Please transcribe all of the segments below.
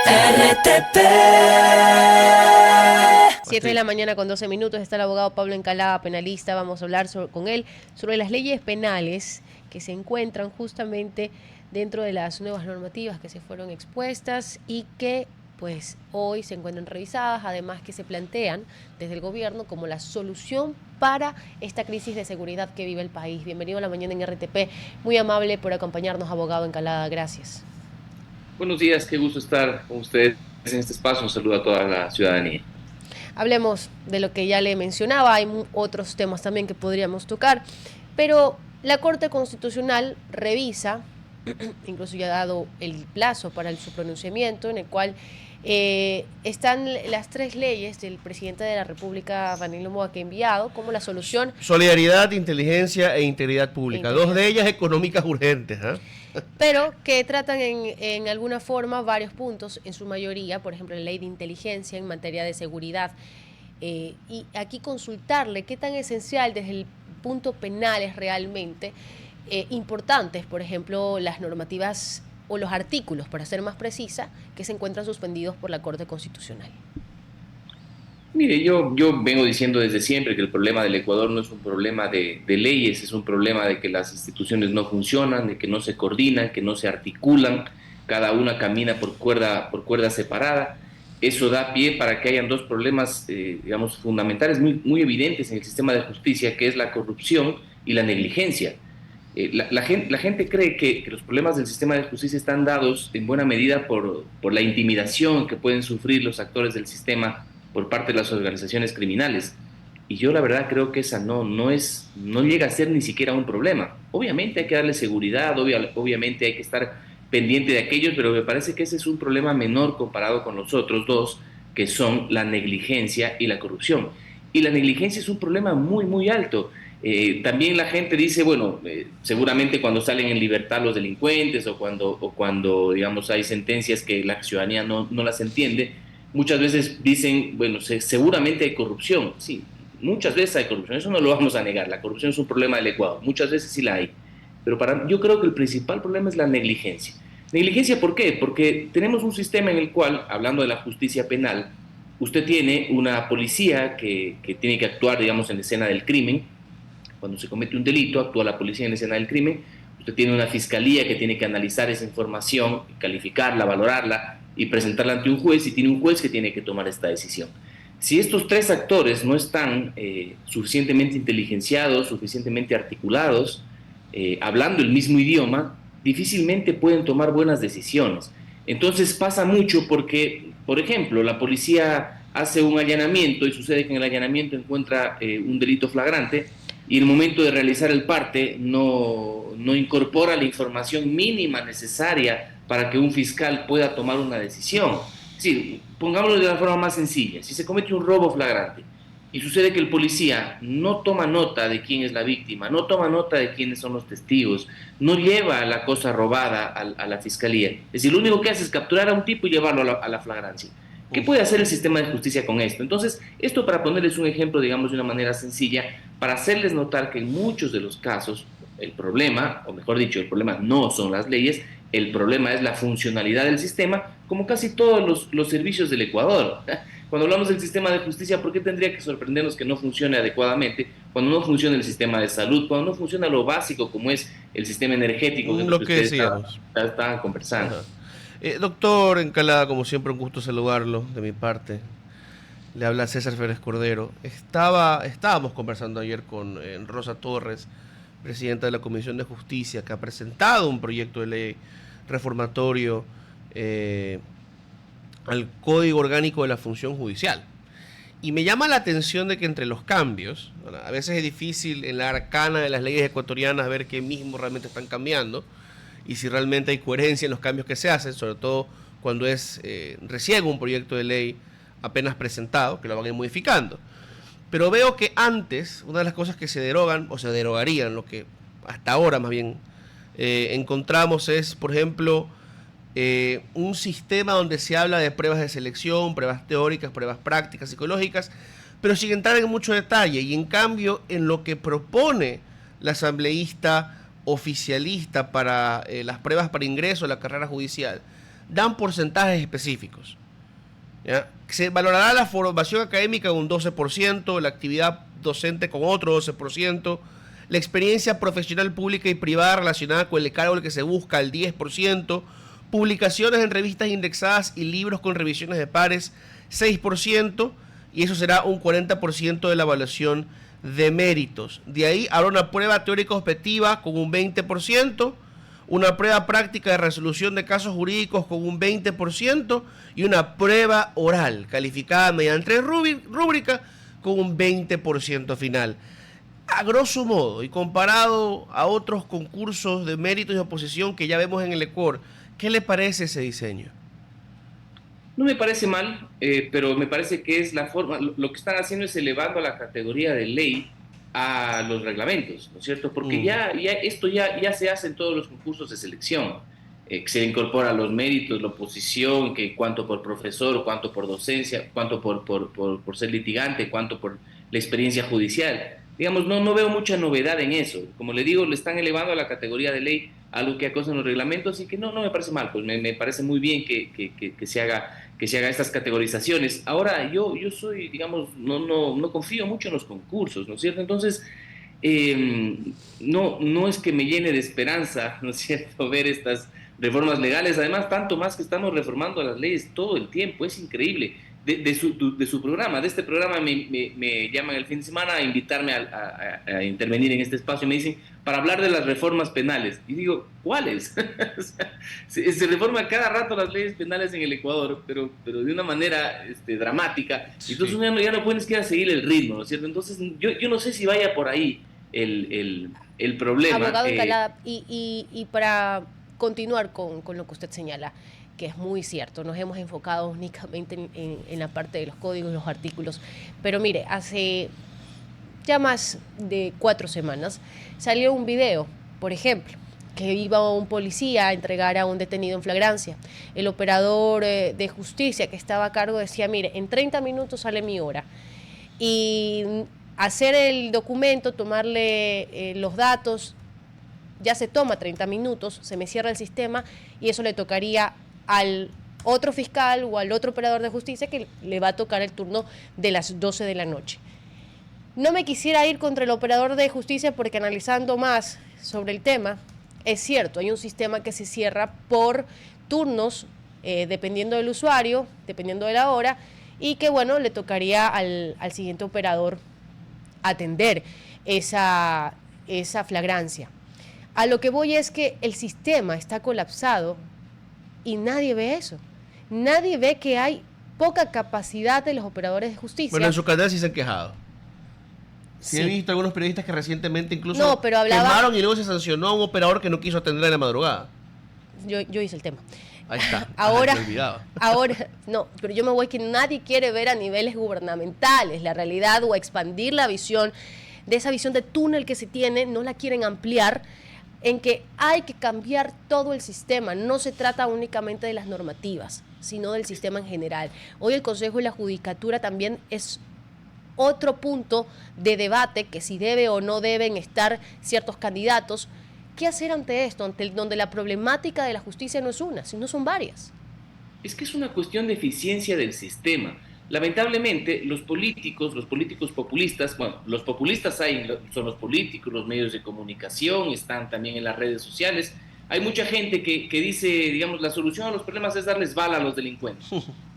RTP. 7 de la mañana con 12 minutos está el abogado Pablo Encalada, penalista. Vamos a hablar con él sobre las leyes penales que se encuentran justamente dentro de las nuevas normativas que se fueron expuestas y que pues hoy se encuentran revisadas, además que se plantean desde el gobierno como la solución para esta crisis de seguridad que vive el país. Bienvenido a la mañana en RTP, muy amable por acompañarnos, abogado Encalada, gracias. Buenos días, qué gusto estar con ustedes en este espacio. Un saludo a toda la ciudadanía. Hablemos de lo que ya le mencionaba, hay otros temas también que podríamos tocar, pero la Corte Constitucional revisa, incluso ya ha dado el plazo para su pronunciamiento, en el cual están las 3 leyes del presidente de la República, Danilo Noboa, que ha enviado como la solución. Solidaridad, inteligencia e integridad pública. Dos de ellas económicas urgentes, ¿eh? Pero que tratan en alguna forma varios puntos, en su mayoría, por ejemplo, la ley de inteligencia en materia de seguridad. Y aquí consultarle qué tan esencial desde el punto penal es realmente importantes, por ejemplo, las normativas o los artículos, para ser más precisa, que se encuentran suspendidos por la Corte Constitucional. Mire, yo vengo diciendo desde siempre que el problema del Ecuador no es un problema de leyes, es un problema de que las instituciones no funcionan, de que no se coordinan, que no se articulan, cada una camina por cuerda separada. Eso da pie para que hayan dos problemas, digamos, fundamentales, muy evidentes en el sistema de justicia, que es la corrupción y la negligencia. La gente cree que los problemas del sistema de justicia están dados en buena medida por la intimidación que pueden sufrir los actores del sistema por parte de las organizaciones criminales. Y yo la verdad creo que esa no llega a ser ni siquiera un problema. Obviamente hay que darle seguridad, obviamente hay que estar pendiente de aquellos, pero me parece que ese es un problema menor comparado con los otros dos, que son la negligencia y la corrupción. Y la negligencia es un problema muy alto. También la gente dice, bueno, seguramente cuando salen en libertad los delincuentes o cuando digamos, hay sentencias que la ciudadanía no las entiende, muchas veces dicen, bueno, seguramente hay corrupción. Sí, muchas veces hay corrupción, eso no lo vamos a negar. La corrupción es un problema del Ecuador, muchas veces sí la hay. Pero yo creo que el principal problema es la negligencia. ¿Negligencia por qué? Porque tenemos un sistema en el cual, hablando de la justicia penal, usted tiene una policía que tiene que actuar, digamos, en la escena del crimen. Cuando se comete un delito, actúa la policía en la escena del crimen. Usted tiene una fiscalía que tiene que analizar esa información, calificarla, valorarla y presentarla ante un juez, y tiene un juez que tiene que tomar esta decisión. Si estos 3 actores no están suficientemente inteligenciados, suficientemente articulados, hablando el mismo idioma, difícilmente pueden tomar buenas decisiones. Entonces pasa mucho porque, por ejemplo, la policía hace un allanamiento y sucede que en el allanamiento encuentra un delito flagrante, y en el momento de realizar el parte no incorpora la información mínima necesaria para que un fiscal pueda tomar una decisión. Sí, pongámoslo de la forma más sencilla. Si se comete un robo flagrante y sucede que el policía no toma nota de quién es la víctima, no toma nota de quiénes son los testigos, no lleva la cosa robada a la fiscalía, es decir, lo único que hace es capturar a un tipo y llevarlo a la flagrancia. ¿Qué puede hacer el sistema de justicia con esto? Entonces, esto para ponerles un ejemplo, digamos, de una manera sencilla, para hacerles notar que en muchos de los casos el problema, o mejor dicho, el problema no son las leyes, el problema es la funcionalidad del sistema, como casi todos los servicios del Ecuador. Cuando hablamos del sistema de justicia, ¿por qué tendría que sorprendernos que no funcione adecuadamente cuando no funciona el sistema de salud, cuando no funciona lo básico como es el sistema energético Lo que ustedes decíamos. estaban conversando? Ajá. Doctor Encalada, como siempre, un gusto saludarlo de mi parte. Le habla César Férez Cordero. Estábamos conversando ayer con Rosa Torres, presidenta de la Comisión de Justicia, que ha presentado un proyecto de ley reformatorio al Código Orgánico de la Función Judicial. Y me llama la atención de que entre los cambios, a veces es difícil en la arcana de las leyes ecuatorianas ver qué mismo realmente están cambiando y si realmente hay coherencia en los cambios que se hacen, sobre todo cuando es recién un proyecto de ley apenas presentado, que lo van a ir modificando. Pero veo que antes, una de las cosas que se derogan, o se derogarían, lo que hasta ahora más bien encontramos es, por ejemplo, un sistema donde se habla de pruebas de selección, pruebas teóricas, pruebas prácticas, psicológicas, pero sin entrar en mucho detalle. Y en cambio, en lo que propone la asambleísta oficialista para las pruebas para ingreso a la carrera judicial, dan porcentajes específicos. ¿Ya? Se valorará la formación académica con un 12%, la actividad docente con otro 12%, la experiencia profesional pública y privada relacionada con el cargo al que se busca el 10%, publicaciones en revistas indexadas y libros con revisiones de pares 6%, y eso será un 40% de la evaluación de méritos. De ahí habrá una prueba teórica objetiva con un 20%, una prueba práctica de resolución de casos jurídicos con un 20% y una prueba oral calificada mediante rúbrica con un 20% final. A grosso modo, y comparado a otros concursos de méritos y oposición que ya vemos en el Ecuador, ¿qué le parece ese diseño? No me parece mal, pero me parece que es la forma, lo que están haciendo es elevando a la categoría de ley a los reglamentos, ¿no es cierto? Porque esto ya se hace en todos los concursos de selección, que se incorpora los méritos, la oposición, que cuánto por profesor, cuánto por docencia, cuánto por ser litigante, cuánto por la experiencia judicial. Digamos, no veo mucha novedad en eso. Como le digo, le están elevando a la categoría de ley algo que acosa en los reglamentos y que no me parece mal, pues me parece muy bien que se haga estas categorizaciones. Ahora, yo soy, digamos, no confío mucho en los concursos, ¿no es cierto? Entonces, no es que me llene de esperanza, ¿no es cierto?, ver estas reformas legales. Además, tanto más que estamos reformando las leyes todo el tiempo, es increíble. De su programa, de este programa me llaman el fin de semana a invitarme a intervenir en este espacio y me dicen, para hablar de las reformas penales. Y digo, ¿cuáles? O sea, se reforma cada rato las leyes penales en el Ecuador, pero de una manera dramática. Sí. Entonces uno ya no puede ni siquiera seguir el ritmo, ¿no es cierto? Entonces yo no sé si vaya por ahí el problema. Abogado Encalada, y para continuar con lo que usted señala, que es muy cierto, nos hemos enfocado únicamente en la parte de los códigos, los artículos, pero mire, hace ya más de 4 semanas salió un video, por ejemplo, que iba un policía a entregar a un detenido en flagrancia. El operador de justicia que estaba a cargo decía, mire, en 30 minutos sale mi hora, y hacer el documento, tomarle los datos, ya se toma 30 minutos, se me cierra el sistema y eso le tocaría al otro fiscal o al otro operador de justicia que le va a tocar el turno de las 12 de la noche. No me quisiera ir contra el operador de justicia porque analizando más sobre el tema, es cierto, hay un sistema que se cierra por turnos, dependiendo del usuario, dependiendo de la hora, y que bueno, le tocaría al siguiente operador atender esa flagrancia. A lo que voy es que el sistema está colapsado y nadie ve eso. Nadie ve que hay poca capacidad de los operadores de justicia. Bueno, en su canal sí se han quejado. Sí, he visto algunos periodistas que recientemente incluso quemaron y luego se sancionó a un operador que no quiso atender en la madrugada. Yo hice el tema. Ahí está. Ahora, no, pero yo me voy que nadie quiere ver a niveles gubernamentales la realidad o expandir la visión de esa visión de túnel que se tiene, no la quieren ampliar, en que hay que cambiar todo el sistema. No se trata únicamente de las normativas, sino del sistema en general. Hoy el Consejo y la Judicatura también es otro punto de debate, que si debe o no deben estar ciertos candidatos. ¿Qué hacer ante esto? Donde la problemática de la justicia no es una, sino son varias. Es que es una cuestión de eficiencia del sistema. Lamentablemente, los políticos populistas, bueno, los populistas son los políticos, los medios de comunicación, están también en las redes sociales. Hay mucha gente que dice, digamos, la solución a los problemas es darles bala a los delincuentes.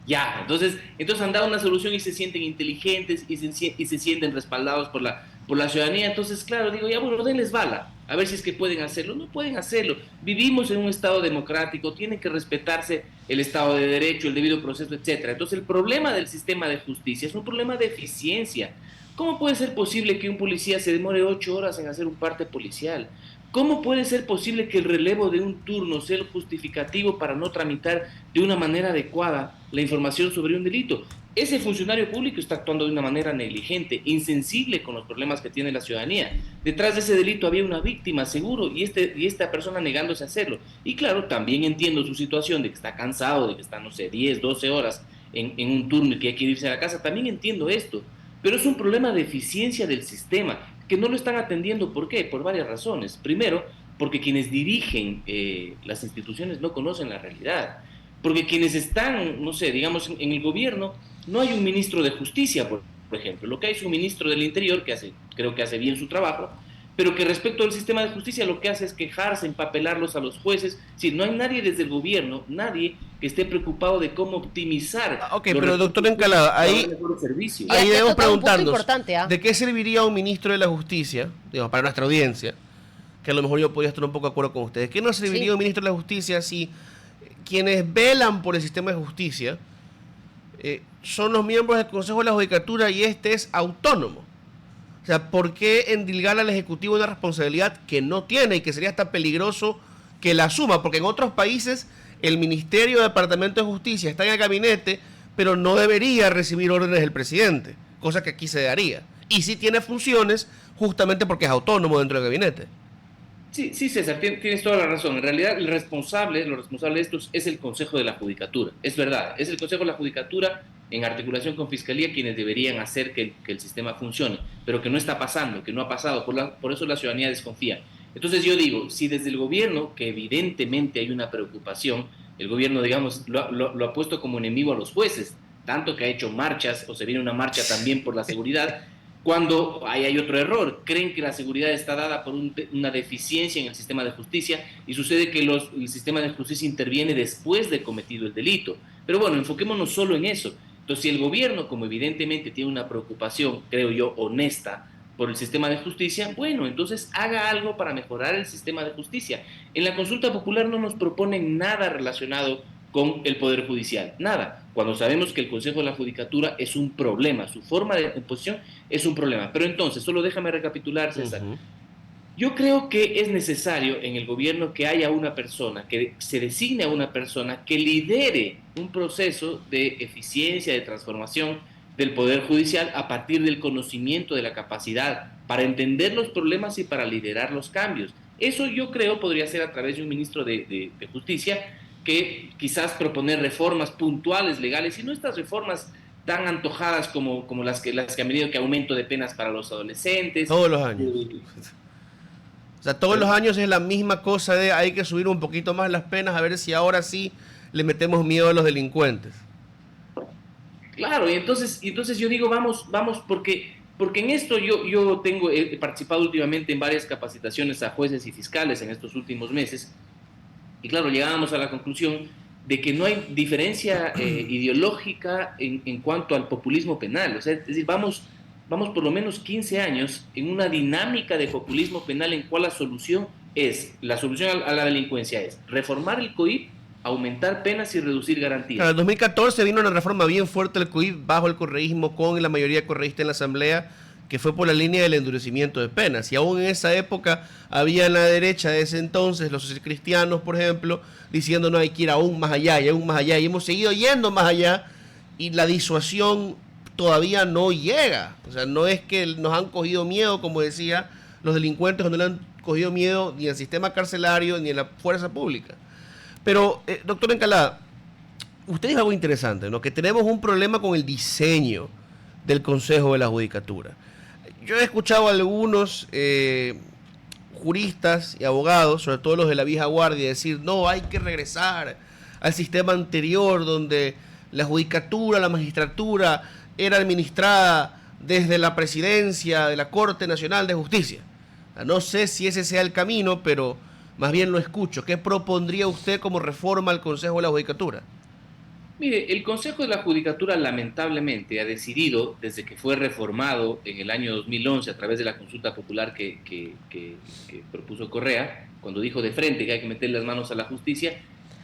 Ya, entonces han dado una solución y se sienten inteligentes y se sienten respaldados por la ciudadanía. Entonces, claro, digo, ya bueno, denles bala, a ver si es que pueden hacerlo. No pueden hacerlo. Vivimos en un Estado democrático, tiene que respetarse el Estado de Derecho, el debido proceso, etcétera. Entonces, el problema del sistema de justicia es un problema de eficiencia. ¿Cómo puede ser posible que un policía se demore 8 horas en hacer un parte policial? ¿Cómo puede ser posible que el relevo de un turno sea el justificativo para no tramitar de una manera adecuada la información sobre un delito? Ese funcionario público está actuando de una manera negligente, insensible con los problemas que tiene la ciudadanía. Detrás de ese delito había una víctima, seguro, y esta persona negándose a hacerlo. Y claro, también entiendo su situación de que está cansado, de que está, no sé, 10, 12 horas en un turno y que hay que irse a la casa. También entiendo esto. Pero es un problema de eficiencia del sistema, que no lo están atendiendo. ¿Por qué? Por varias razones. Primero, porque quienes dirigen las instituciones no conocen la realidad. porque quienes están, no sé, digamos, en el gobierno, no hay un ministro de justicia, por ejemplo. Lo que hay es un ministro del Interior que creo que hace bien su trabajo, pero que respecto al sistema de justicia lo que hace es quejarse, empapelarlos a los jueces. Si no hay nadie desde el gobierno, nadie que esté preocupado de cómo optimizar Ok, los pero recursos doctor Encalada, para ahí, dar mejores servicios. ahí ya debemos toca un punto preguntarnos, importante, ¿ah? ¿de qué serviría un ministro de la justicia, digamos, para nuestra audiencia, que a lo mejor yo podría estar un poco de acuerdo con ustedes? ¿Qué nos serviría Sí. un ministro de la justicia si quienes velan por el sistema de justicia son los miembros del Consejo de la Judicatura y este es autónomo? O sea, ¿por qué endilgar al Ejecutivo una responsabilidad que no tiene y que sería hasta peligroso que la asuma? Porque en otros países el Ministerio o Departamento de Justicia está en el gabinete, pero no debería recibir órdenes del presidente, cosa que aquí se daría. Y sí tiene funciones justamente porque es autónomo dentro del gabinete. Sí, sí, César, tienes toda la razón. En realidad, lo responsable de esto es el Consejo de la Judicatura. Es verdad, es el Consejo de la Judicatura en articulación con Fiscalía quienes deberían hacer que el sistema funcione, pero que no está pasando, que no ha pasado, por eso la ciudadanía desconfía. Entonces yo digo, si desde el gobierno, que evidentemente hay una preocupación, el gobierno, digamos, lo ha puesto como enemigo a los jueces, tanto que ha hecho marchas, o se viene una marcha también por la seguridad, cuando ahí hay otro error, creen que la seguridad está dada por una deficiencia en el sistema de justicia y sucede que el sistema de justicia interviene después de cometido el delito. Pero bueno, enfoquémonos solo en eso. Entonces, si el gobierno, como evidentemente tiene una preocupación, creo yo, honesta por el sistema de justicia, bueno, entonces haga algo para mejorar el sistema de justicia. En la consulta popular no nos proponen nada relacionado con el Poder Judicial, nada, cuando sabemos que el Consejo de la Judicatura es un problema, su forma de composición es un problema. Pero entonces, solo déjame recapitular, César. Yo creo que es necesario en el gobierno que haya una persona, que se designe a una persona que lidere un proceso de eficiencia, de transformación del Poder Judicial a partir del conocimiento, de la capacidad para entender los problemas y para liderar los cambios. Eso yo creo podría ser a través de un ministro de Justicia que quizás proponer reformas puntuales, legales, y no estas reformas tan antojadas como las que han venido, que aumento de penas para los adolescentes. Todos los años. O sea, todos los años es la misma cosa de hay que subir un poquito más las penas a ver si ahora sí le metemos miedo a los delincuentes. Claro, y entonces yo digo, vamos, porque en esto yo he participado últimamente en varias capacitaciones a jueces y fiscales en estos últimos meses, y claro, llegábamos a la conclusión de que no hay diferencia ideológica en cuanto al populismo penal. O sea, es decir, vamos por lo menos 15 años en una dinámica de populismo penal en cual la solución a la delincuencia es reformar el COIP, aumentar penas y reducir garantías. Claro, en 2014 vino una reforma bien fuerte del COIP bajo el correísmo con la mayoría correísta en la Asamblea, que fue por la línea del endurecimiento de penas. Y aún en esa época había en la derecha de ese entonces, los socialcristianos, por ejemplo, diciendo no hay que ir aún más allá y aún más allá. Y hemos seguido yendo más allá y la disuasión todavía no llega. O sea, no es que nos han cogido miedo, como decía, los delincuentes no le han cogido miedo ni al sistema carcelario ni a la fuerza pública. Pero, doctor Encalada, usted dijo algo interesante, ¿no? Que tenemos un problema con el diseño del Consejo de la Judicatura. Yo he escuchado a algunos juristas y abogados, sobre todo los de la vieja guardia, decir, no, hay que regresar al sistema anterior donde la judicatura, la magistratura era administrada desde la presidencia de la Corte Nacional de Justicia. No sé si ese sea el camino, pero más bien lo escucho. ¿Qué propondría usted como reforma al Consejo de la Judicatura? Mire, el Consejo de la Judicatura lamentablemente ha decidido, desde que fue reformado en el año 2011 a través de la consulta popular que propuso Correa, cuando dijo de frente que hay que meter las manos a la justicia,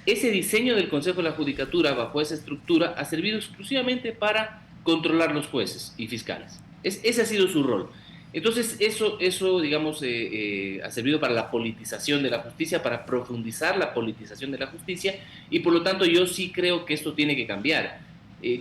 ese diseño del Consejo de la Judicatura bajo esa estructura ha servido exclusivamente para controlar los jueces y fiscales. Ese ha sido su rol. Entonces, eso digamos, ha servido para la politización de la justicia, para profundizar la politización de la justicia, y por lo tanto yo sí creo que esto tiene que cambiar.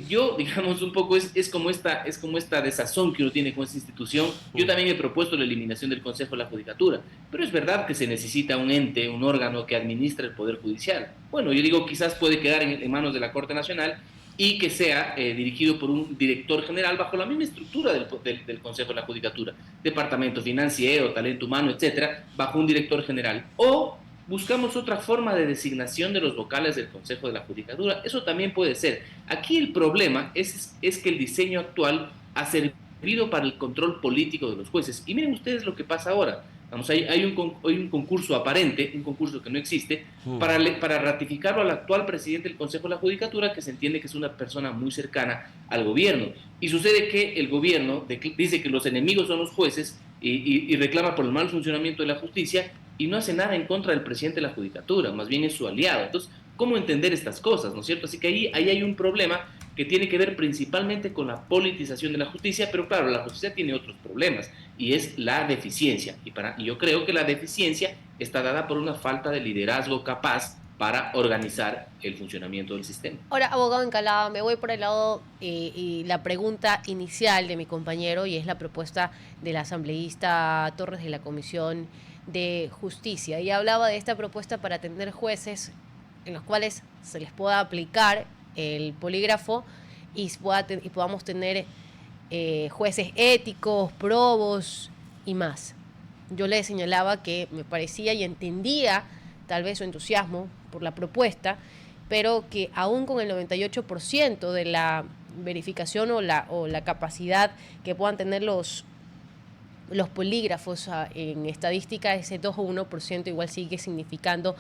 Yo, digamos, un poco es como esta desazón que uno tiene con esta institución. Yo también he propuesto la eliminación del Consejo de la Judicatura, pero es verdad que se necesita un ente, un órgano que administre el Poder Judicial. Bueno, yo digo, quizás puede quedar en manos de la Corte Nacional, y que sea dirigido por un director general bajo la misma estructura del Consejo de la Judicatura, departamento financiero, talento humano, etcétera, bajo un director general. O buscamos otra forma de designación de los vocales del Consejo de la Judicatura. Eso también puede ser. Aquí el problema es que el diseño actual ha servido para el control político de los jueces. Y miren ustedes lo que pasa ahora. Vamos, hay un concurso aparente, un concurso que no existe, para ratificarlo al actual presidente del Consejo de la Judicatura, que se entiende que es una persona muy cercana al gobierno. Y sucede que el gobierno dice que los enemigos son los jueces y reclama por el mal funcionamiento de la justicia y no hace nada en contra del presidente de la Judicatura, más bien es su aliado. Entonces, ¿cómo entender estas cosas, no es cierto? Así que ahí hay un problema que tiene que ver principalmente con la politización de la justicia, pero claro, la justicia tiene otros problemas, y es la deficiencia. Y yo creo que la deficiencia está dada por una falta de liderazgo capaz para organizar el funcionamiento del sistema. Ahora, abogado Encalada, me voy por el lado y la pregunta inicial de mi compañero, y es la propuesta del asambleísta Torres de la Comisión de Justicia. Y hablaba de esta propuesta para tener jueces en los cuales se les pueda aplicar el polígrafo y podamos tener jueces éticos, probos y más. Yo le señalaba que me parecía y entendía tal vez su entusiasmo por la propuesta, pero que aún con el 98% de la verificación o la capacidad que puedan tener los polígrafos en estadística, ese 2 o 1% igual sigue significando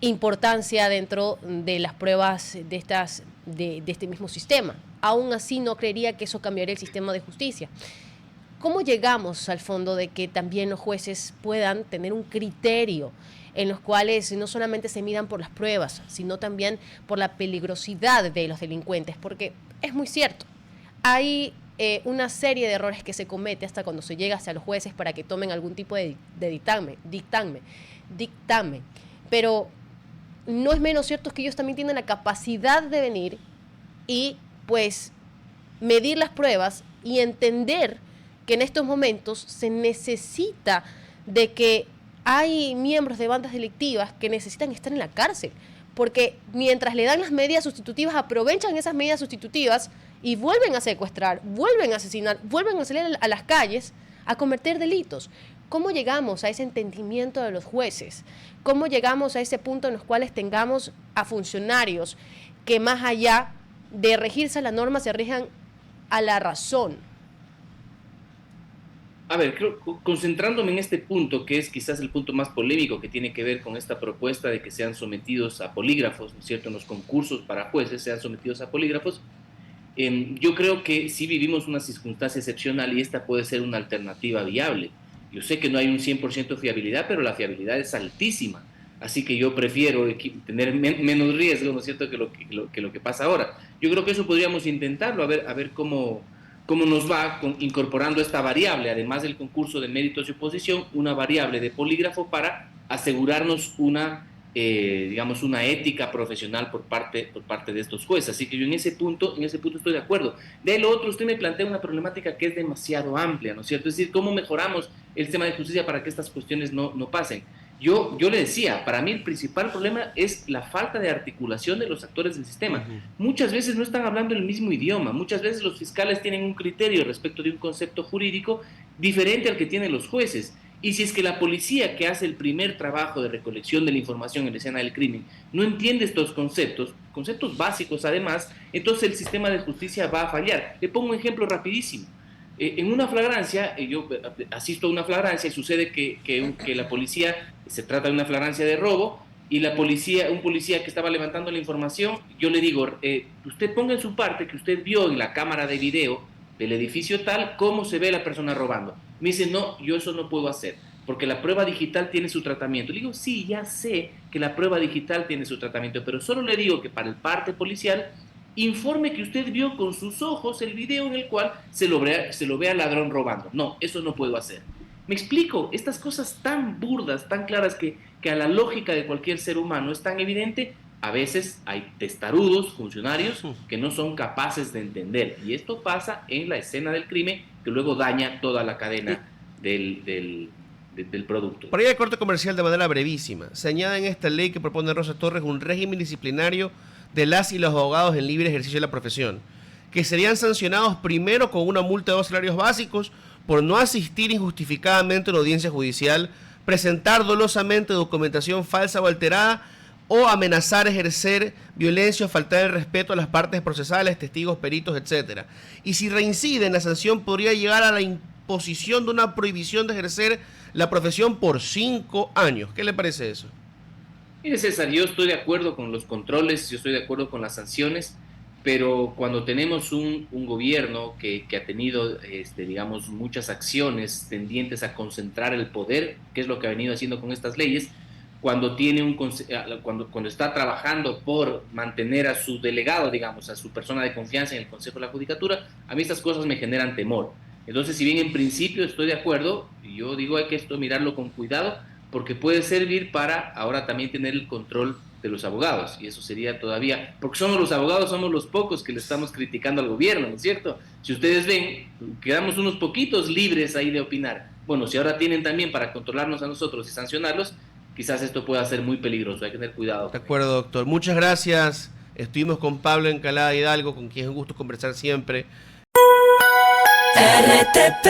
importancia dentro de las pruebas de este mismo sistema. Aún así, no creería que eso cambiaría el sistema de justicia. ¿Cómo llegamos al fondo de que también los jueces puedan tener un criterio en los cuales no solamente se midan por las pruebas, sino también por la peligrosidad de los delincuentes? Porque es muy cierto, hay una serie de errores que se comete hasta cuando se llega hacia los jueces para que tomen algún tipo de dictamen. Pero no es menos cierto que ellos también tienen la capacidad de venir y pues medir las pruebas y entender que en estos momentos se necesita de que hay miembros de bandas delictivas que necesitan estar en la cárcel, porque mientras le dan las medidas sustitutivas, aprovechan esas medidas sustitutivas y vuelven a secuestrar, vuelven a asesinar, vuelven a salir a las calles a cometer delitos. ¿Cómo llegamos a ese entendimiento de los jueces? ¿Cómo llegamos a ese punto en los cuales tengamos a funcionarios que más allá de regirse a la norma se rijan a la razón? A ver, concentrándome en este punto, que es quizás el punto más polémico, que tiene que ver con esta propuesta de que sean sometidos a polígrafos, ¿no es cierto?, en los concursos para jueces sean sometidos a polígrafos. Yo creo que sí vivimos una circunstancia excepcional y esta puede ser una alternativa viable. Yo sé que no hay un 100% fiabilidad, pero la fiabilidad es altísima. Así que yo prefiero tener menos riesgo, ¿no es cierto?, que lo que pasa ahora. Yo creo que eso podríamos intentarlo, a ver cómo nos va incorporando esta variable, además del concurso de méritos y oposición, una variable de polígrafo para asegurarnos una ética profesional por parte de estos jueces. Así que yo en ese punto estoy de acuerdo. De lo otro, usted me plantea una problemática que es demasiado amplia, ¿no es cierto? Es decir, ¿cómo mejoramos el sistema de justicia para que estas cuestiones no pasen? Yo le decía, para mí el principal problema es la falta de articulación de los actores del sistema. Muchas veces no están hablando el mismo idioma, muchas veces los fiscales tienen un criterio respecto de un concepto jurídico diferente al que tienen los jueces. Y si es que la policía, que hace el primer trabajo de recolección de la información en la escena del crimen, no entiende estos conceptos básicos además, entonces el sistema de justicia va a fallar. Le pongo un ejemplo rapidísimo. En una flagrancia, yo asisto a una flagrancia y sucede que la policía, se trata de una flagrancia de robo, y un policía que estaba levantando la información, yo le digo, usted ponga en su parte que usted vio en la cámara de video del edificio tal cómo se ve la persona robando. Me dice, no, yo eso no puedo hacer, porque la prueba digital tiene su tratamiento. Le digo, sí, ya sé que la prueba digital tiene su tratamiento, pero solo le digo que para el parte policial informe que usted vio con sus ojos el video en el cual se lo ve al ladrón robando. No, eso no puedo hacer. Me explico, estas cosas tan burdas, tan claras que a la lógica de cualquier ser humano es tan evidente, a veces hay testarudos, funcionarios, que no son capaces de entender. Y esto pasa en la escena del crimen, que luego daña toda la cadena del producto. Por ahí el corte comercial de manera brevísima. Se añade en esta ley que propone Rosa Torres un régimen disciplinario de las y los abogados en libre ejercicio de la profesión, que serían sancionados primero con una multa de 2 salarios básicos por no asistir injustificadamente a una audiencia judicial presentar dolosamente documentación falsa o alterada, o amenazar, ejercer violencia o faltar el respeto a las partes procesales, testigos, peritos, etc. Y si reincide, la sanción podría llegar a la imposición de una prohibición de ejercer la profesión por 5 años. ¿Qué le parece eso? Mire, César, yo estoy de acuerdo con los controles, yo estoy de acuerdo con las sanciones, pero cuando tenemos un gobierno que ha tenido, digamos, muchas acciones tendientes a concentrar el poder, que es lo que ha venido haciendo con estas leyes, cuando está trabajando por mantener a su delegado, digamos, a su persona de confianza en el Consejo de la Judicatura, a mí estas cosas me generan temor. Entonces, si bien en principio estoy de acuerdo, yo digo hay que esto mirarlo con cuidado, porque puede servir para ahora también tener el control de los abogados, y eso sería todavía, porque somos los abogados, somos los pocos que le estamos criticando al gobierno, ¿no es cierto? Si ustedes ven, quedamos unos poquitos libres ahí de opinar. Bueno, si ahora tienen también para controlarnos a nosotros y sancionarlos, quizás esto pueda ser muy peligroso, hay que tener cuidado. De acuerdo, doctor. Muchas gracias. Estuvimos con Pablo Encalada Hidalgo, con quien es un gusto conversar siempre. RTP